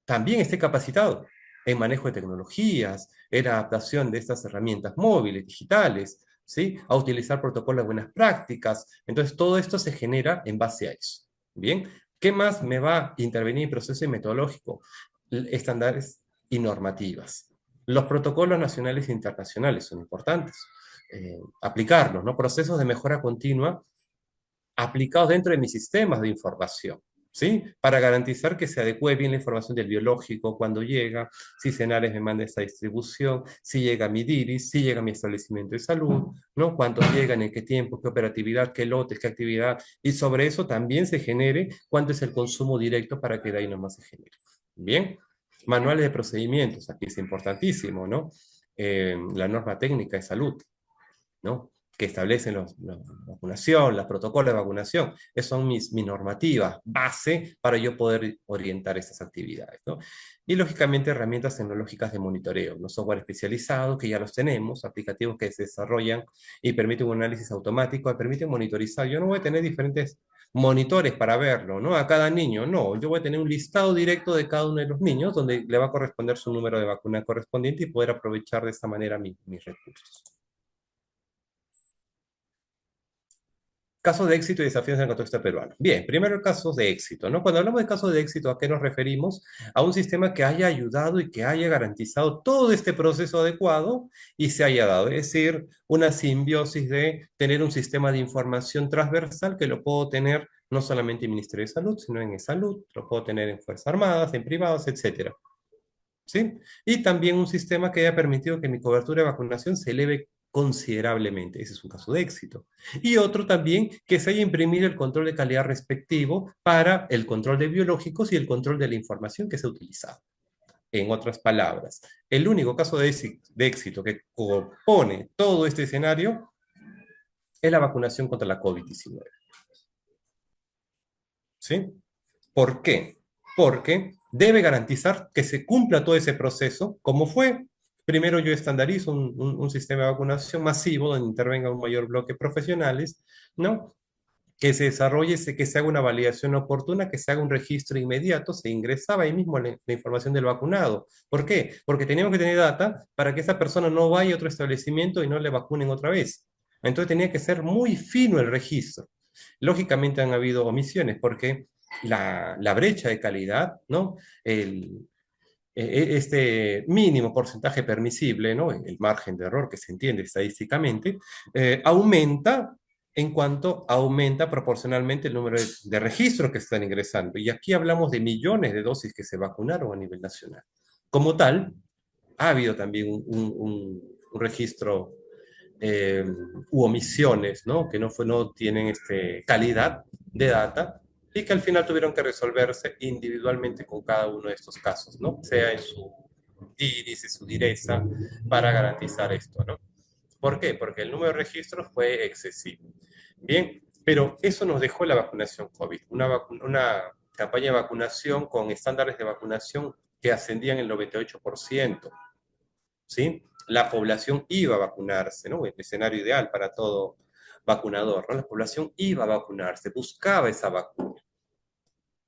también esté capacitado en manejo de tecnologías, en adaptación de estas herramientas móviles, digitales, ¿sí? A utilizar protocolos de buenas prácticas. Entonces, todo esto se genera en base a eso. Bien, ¿qué más me va a intervenir en proceso metodológico? Estándares y normativas. Los protocolos nacionales e internacionales son importantes. Aplicarlos, ¿no? Procesos de mejora continua aplicados dentro de mis sistemas de información, ¿sí? Para garantizar que se adecue bien la información del biológico cuando llega, si Senares me manda esta distribución, si llega mi DIRIS, si llega mi establecimiento de salud, ¿no? Cuántos llegan, en qué tiempo, qué operatividad, qué lotes, qué actividad, y sobre eso también se genere cuánto es el consumo directo para que de ahí nomás se genere. Bien, manuales de procedimientos, aquí es importantísimo, ¿no? La norma técnica de salud, ¿no? Que establecen la vacunación, los protocolos de vacunación. Esas son mis normativas base para yo poder orientar estas actividades, ¿no? Y lógicamente herramientas tecnológicas de monitoreo, los software especializados que ya los tenemos, aplicativos que se desarrollan y permiten un análisis automático, permiten monitorizar. Yo no voy a tener diferentes monitores para verlo, ¿no? A cada niño, no. Yo voy a tener un listado directo de cada uno de los niños donde le va a corresponder su número de vacuna correspondiente y poder aprovechar de esta manera mis recursos. Casos de éxito y desafíos en el contexto peruano. Bien, primero casos de éxito, ¿no? Cuando hablamos de casos de éxito, ¿a qué nos referimos? A un sistema que haya ayudado y que haya garantizado todo este proceso adecuado y se haya dado. Es decir, una simbiosis de tener un sistema de información transversal que lo puedo tener no solamente en Ministerio de Salud, sino en salud, lo puedo tener en Fuerzas Armadas, en privados, etcétera. ¿Sí? Y también un sistema que haya permitido que mi cobertura de vacunación se eleve considerablemente. Ese es un caso de éxito. Y otro también que se haya imprimido el control de calidad respectivo para el control de biológicos y el control de la información que se ha utilizado. En otras palabras, el único caso de éxito que compone todo este escenario es la vacunación contra la COVID-19. ¿Sí? ¿Por qué? Porque debe garantizar que se cumpla todo ese proceso, como fue. Primero yo estandarizo un sistema de vacunación masivo donde intervenga un mayor bloque de profesionales, ¿no? Que se desarrolle, que se haga una validación oportuna, que se haga un registro inmediato, se ingresaba ahí mismo la información del vacunado. ¿Por qué? Porque teníamos que tener data para que esa persona no vaya a otro establecimiento y no le vacunen otra vez. Entonces tenía que ser muy fino el registro. Lógicamente han habido omisiones porque la brecha de calidad, ¿no? Este mínimo porcentaje permisible, ¿no? El margen de error que se entiende estadísticamente, aumenta en cuanto aumenta proporcionalmente el número de registros que están ingresando. Y aquí hablamos de millones de dosis que se vacunaron a nivel nacional. Como tal, ha habido también un registro u omisiones, ¿no? Que no tienen calidad de data y que al final tuvieron que resolverse individualmente con cada uno de estos casos, ¿no? Sea en su DIRIS, en su DIRESA, para garantizar esto, ¿no? ¿Por qué? Porque el número de registros fue excesivo. Bien, pero eso nos dejó la vacunación COVID, una campaña de vacunación con estándares de vacunación que ascendían el 98%. ¿Sí? La población iba a vacunarse, ¿no? El escenario ideal para todo vacunador, ¿no? La población iba a vacunarse, buscaba esa vacuna.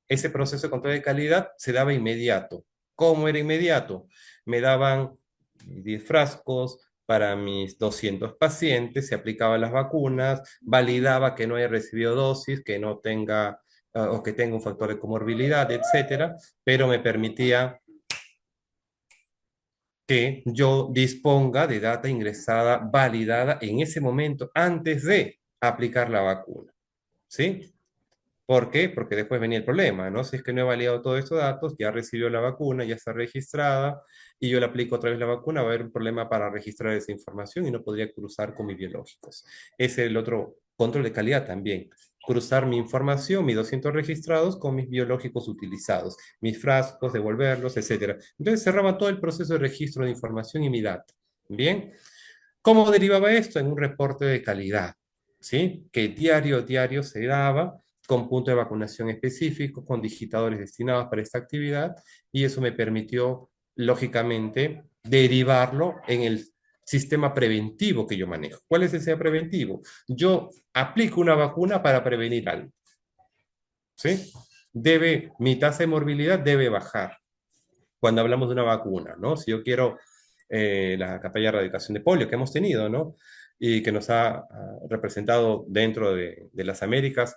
ese proceso de control de calidad se daba inmediato. ¿Cómo era inmediato? Me daban 10 frascos para mis 200 pacientes, se aplicaban las vacunas, validaba que no haya recibido dosis, que no tenga o que tenga un factor de comorbilidad, etcétera, pero me permitía que yo disponga de data ingresada validada en ese momento antes de aplicar la vacuna. ¿Sí? ¿Por qué? Porque después venía el problema, ¿no? Si es que no he validado todos estos datos, ya recibió la vacuna, ya está registrada, y yo le aplico otra vez la vacuna, va a haber un problema para registrar esa información y no podría cruzar con mis biológicos. Ese es el otro control de calidad también. Cruzar mi información, mis 200 registrados, con mis biológicos utilizados, mis frascos, devolverlos, etcétera. Entonces cerraba todo el proceso de registro de información y mi data. Bien. ¿Cómo derivaba esto? En un reporte de calidad, ¿sí? Que diario a diario se daba con punto de vacunación específico, con digitadores destinados para esta actividad, y eso me permitió, lógicamente, derivarlo en el sistema preventivo que yo manejo. ¿Cuál es el sistema preventivo? Yo aplico una vacuna para prevenir algo, ¿sí? Mi tasa de morbilidad debe bajar cuando hablamos de una vacuna, ¿no? Si yo quiero la campaña de erradicación de polio que hemos tenido, ¿no? Y que nos ha representado dentro de las Américas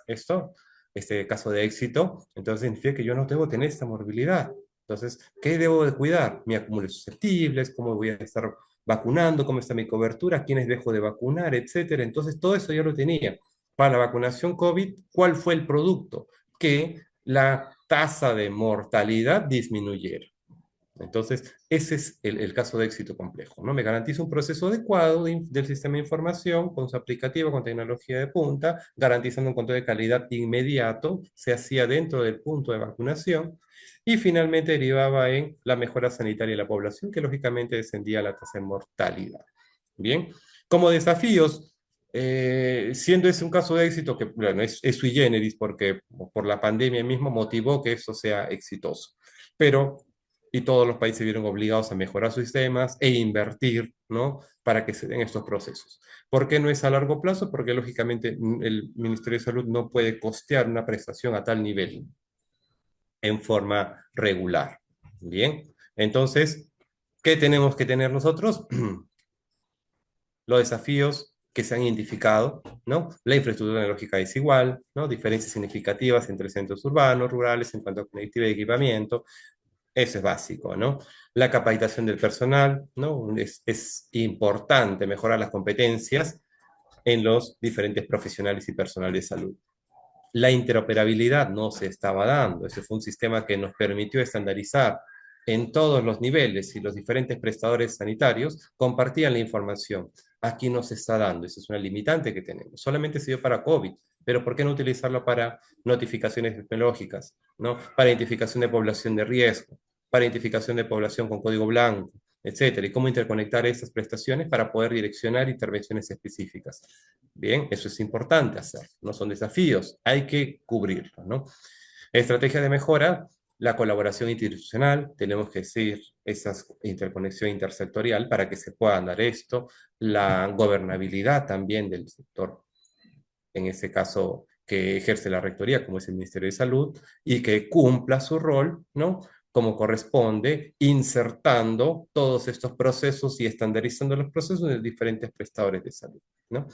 este caso de éxito, entonces significa que yo no debo tener esta morbilidad. Entonces, ¿qué debo de cuidar? Mi acúmulo de susceptibles, cómo voy a estar vacunando, cómo está mi cobertura, quiénes dejo de vacunar, etcétera. Entonces, todo eso yo lo tenía. Para la vacunación COVID, ¿cuál fue el producto? Que la tasa de mortalidad disminuyera. Entonces, ese es el caso de éxito complejo, ¿no? Me garantiza un proceso adecuado del sistema de información con su aplicativo, con tecnología de punta, garantizando un control de calidad inmediato, se hacía dentro del punto de vacunación y finalmente derivaba en la mejora sanitaria de la población, que lógicamente descendía la tasa de mortalidad. Bien, como desafíos, siendo ese un caso de éxito que, bueno, es sui generis porque por la pandemia mismo motivó que esto sea exitoso, pero y todos los países vieron obligados a mejorar sus sistemas e invertir, ¿no? Para que se den estos procesos. ¿Por qué no es a largo plazo? Porque lógicamente el Ministerio de Salud no puede costear una prestación a tal nivel en forma regular. Bien, entonces, ¿qué tenemos que tener nosotros? Los desafíos que se han identificado, ¿no? La infraestructura tecnológica es igual, ¿no? Diferencias significativas entre centros urbanos, rurales en cuanto a conectividad y equipamiento, eso es básico, ¿no? La capacitación del personal, ¿no? Es importante mejorar las competencias en los diferentes profesionales y personal de salud. La interoperabilidad no se estaba dando. Ese fue un sistema que nos permitió estandarizar en todos los niveles y los diferentes prestadores sanitarios compartían la información. Aquí no se está dando. Esa es una limitante que tenemos. Solamente se dio para COVID, pero ¿por qué no utilizarlo para notificaciones epidemiológicas, ¿no? Para identificación de población de riesgo, para identificación de población con código blanco, etcétera? Y cómo interconectar esas prestaciones para poder direccionar intervenciones específicas. Bien, eso es importante hacer, no son desafíos, hay que cubrirlo, ¿no? Estrategia de mejora, la colaboración institucional, tenemos que decir esa interconexión intersectorial para que se pueda dar esto, la gobernabilidad también del sector, en ese caso que ejerce la rectoría, como es el Ministerio de Salud, y que cumpla su rol, ¿no? Como corresponde, insertando todos estos procesos y estandarizando los procesos de diferentes prestadores de salud, ¿no?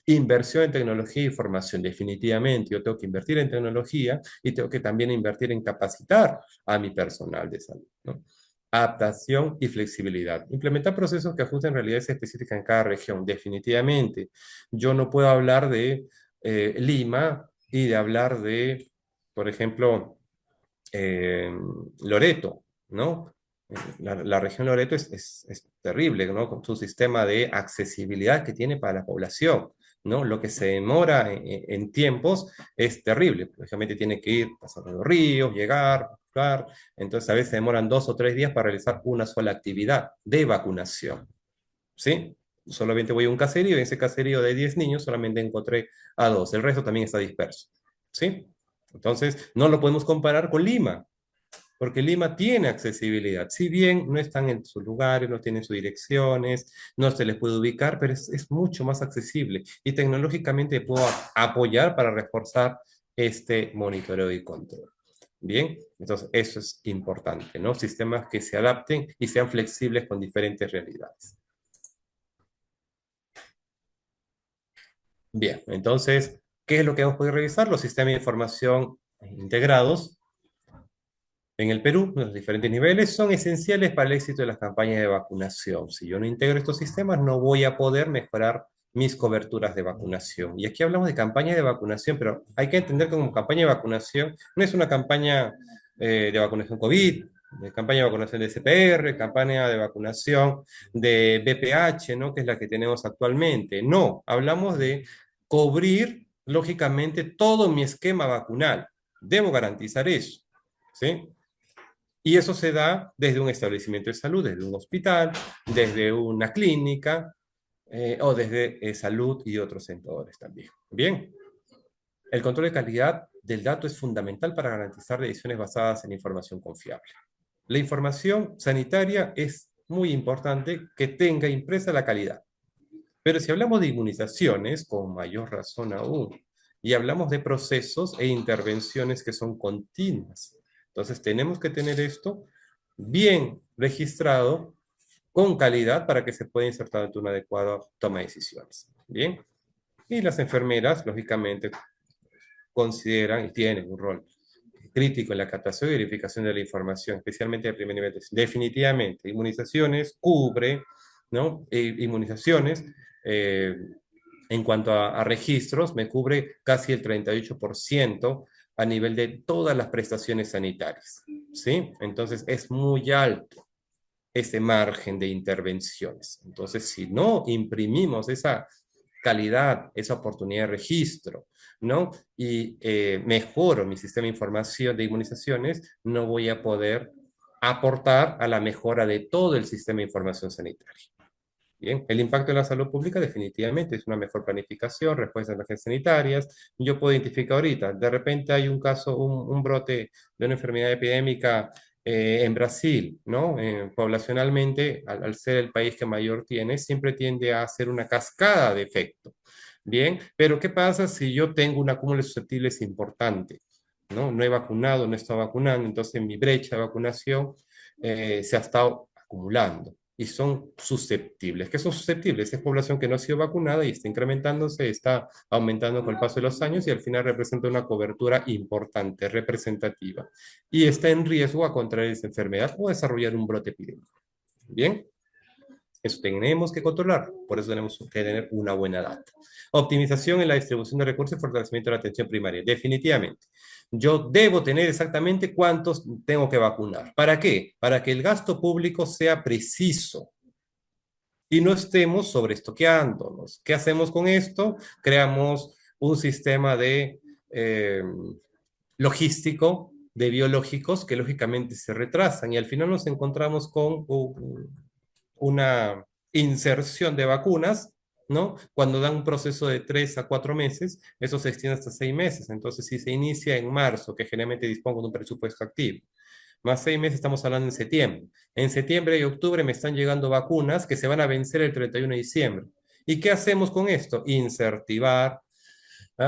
Inversión en tecnología y formación, definitivamente. Yo tengo que invertir en tecnología y tengo que también invertir en capacitar a mi personal de salud, ¿no? Adaptación y flexibilidad. Implementar procesos que ajusten realidades específicas en cada región, definitivamente. Yo no puedo hablar de Lima y de hablar de, por ejemplo, eh, Loreto, ¿no? La región Loreto es terrible, ¿no? Con su sistema de accesibilidad que tiene para la población, ¿no? Lo que se demora en tiempos es terrible. Lógicamente tiene que ir pasando los ríos, llegar, buscar. Entonces a veces demoran 2 o 3 días para realizar una sola actividad de vacunación, ¿sí? Solamente voy a un caserío y en ese caserío de 10 niños solamente encontré a 2. El resto también está disperso, ¿sí? Entonces, no lo podemos comparar con Lima, porque Lima tiene accesibilidad. Si bien no están en sus lugares, no tienen sus direcciones, no se les puede ubicar, pero es mucho más accesible y tecnológicamente puedo apoyar para reforzar este monitoreo y control. Bien, entonces eso es importante, ¿no? Sistemas que se adapten y sean flexibles con diferentes realidades. Bien, entonces, ¿qué es lo que hemos podido revisar? Los sistemas de información integrados en el Perú, los diferentes niveles, son esenciales para el éxito de las campañas de vacunación. Si yo no integro estos sistemas, no voy a poder mejorar mis coberturas de vacunación. Y aquí hablamos de campaña de vacunación, pero hay que entender que como campaña de vacunación no es una campaña de vacunación COVID, de campaña de vacunación de CPR, campaña de vacunación de BPH, ¿no? Que es la que tenemos actualmente. No, hablamos de cubrir, lógicamente, todo mi esquema vacunal. Debo garantizar eso, ¿sí? Y eso se da desde un establecimiento de salud, desde un hospital, desde una clínica o desde salud y otros sectores también. Bien, el control de calidad del dato es fundamental para garantizar decisiones basadas en información confiable. La información sanitaria es muy importante que tenga impresa la calidad. Pero si hablamos de inmunizaciones, con mayor razón aún, y hablamos de procesos e intervenciones que son continuas. Entonces tenemos que tener esto bien registrado, con calidad, para que se pueda insertar ante una adecuada toma de decisiones. Bien, y las enfermeras, lógicamente, consideran y tienen un rol crítico en la captación y verificación de la información, especialmente de primer nivel. Definitivamente, inmunizaciones cubre, ¿no? Inmunizaciones, eh, en cuanto a registros, me cubre casi el 38% a nivel de todas las prestaciones sanitarias, ¿sí? Entonces es muy alto ese margen de intervenciones. Entonces, si no imprimimos esa calidad, esa oportunidad de registro, ¿no? Y mejoro mi sistema de información de inmunizaciones, no voy a poder aportar a la mejora de todo el sistema de información sanitaria. Bien, el impacto en la salud pública definitivamente es una mejor planificación, respuestas a emergencias sanitarias. Yo puedo identificar ahorita, de repente hay un caso, un brote de una enfermedad epidémica en Brasil, ¿no? Poblacionalmente, al ser el país que mayor tiene, siempre tiende a hacer una cascada de efecto. Bien, pero ¿qué pasa si yo tengo un acúmulo de susceptibles importante? ¿No? No he vacunado, no he estado vacunando, entonces mi brecha de vacunación se ha estado acumulando y son susceptibles. ¿Qué son susceptibles? Es población que no ha sido vacunada y está incrementándose, está aumentando con el paso de los años y al final representa una cobertura importante, representativa, y está en riesgo a contraer esa enfermedad o a desarrollar un brote epidémico. Bien, eso tenemos que controlar, por eso tenemos que tener una buena data. Optimización en la distribución de recursos y fortalecimiento de la atención primaria. Definitivamente. Yo debo tener exactamente cuántos tengo que vacunar. ¿Para qué? Para que el gasto público sea preciso y no estemos sobreestoqueándonos. ¿Qué hacemos con esto? Creamos un sistema de logístico de biológicos que lógicamente se retrasan y al final nos encontramos con una inserción de vacunas, ¿no? Cuando dan un proceso de 3 a 4 meses, eso se extiende hasta 6 meses. Entonces, si se inicia en marzo, que generalmente dispongo de un presupuesto activo, más 6 meses, estamos hablando en septiembre. En septiembre y octubre me están llegando vacunas que se van a vencer el 31 de diciembre. ¿Y qué hacemos con esto? Incertivar,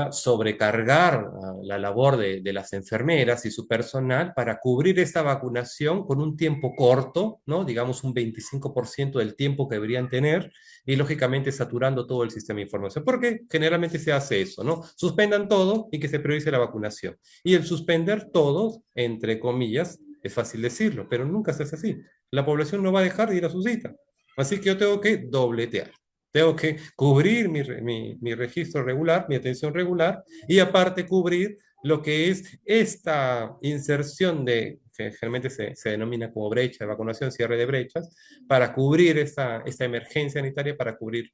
sobrecargar la labor de las enfermeras y su personal para cubrir esta vacunación con un tiempo corto, ¿no? Digamos un 25% del tiempo que deberían tener y lógicamente saturando todo el sistema de información, porque generalmente se hace eso, ¿no? Suspendan todo y que se priorice la vacunación. Y el suspender todo, entre comillas, es fácil decirlo, pero nunca se hace así. La población no va a dejar de ir a su cita. Así que yo tengo que dobletear. Tengo que cubrir mi registro regular, mi atención regular, y aparte cubrir lo que es esta inserción que generalmente se denomina como brecha de vacunación, cierre de brechas, para cubrir esta emergencia sanitaria, para cubrir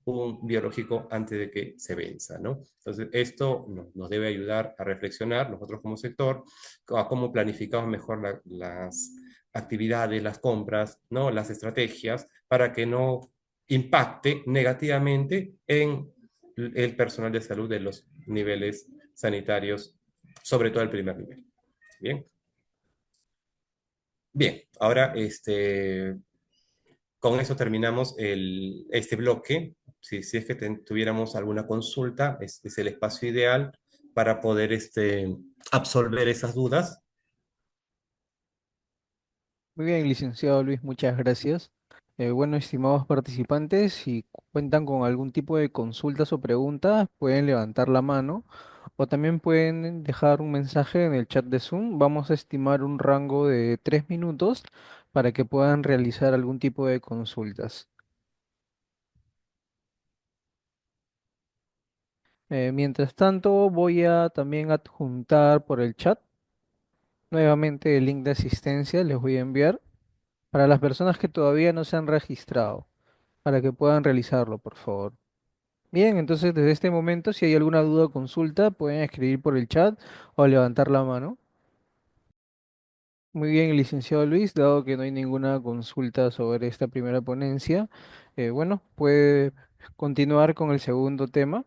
un biológico antes de que se venza, ¿no? Entonces, esto nos debe ayudar a reflexionar, nosotros como sector, a cómo planificamos mejor las actividades, las compras, ¿no? Las estrategias, para que no impacte negativamente en el personal de salud de los niveles sanitarios, sobre todo el primer nivel. Bien, bien, ahora con eso terminamos este bloque. Si es que tuviéramos alguna consulta, es el espacio ideal para poder absolver esas dudas Muy bien, licenciado Luis, muchas gracias. Bueno, estimados participantes, si cuentan con algún tipo de consultas o preguntas, pueden levantar la mano o también pueden dejar un mensaje en el chat de Zoom. Vamos a estimar un rango de 3 minutos para que puedan realizar algún tipo de consultas. Mientras tanto, voy a también adjuntar por el chat nuevamente el link de asistencia, les voy a enviar para las personas que todavía no se han registrado, para que puedan realizarlo, por favor. Bien, entonces desde este momento, si hay alguna duda o consulta, pueden escribir por el chat o levantar la mano. Muy bien, licenciado Luis, dado que no hay ninguna consulta sobre esta primera ponencia, bueno, puede continuar con el segundo tema.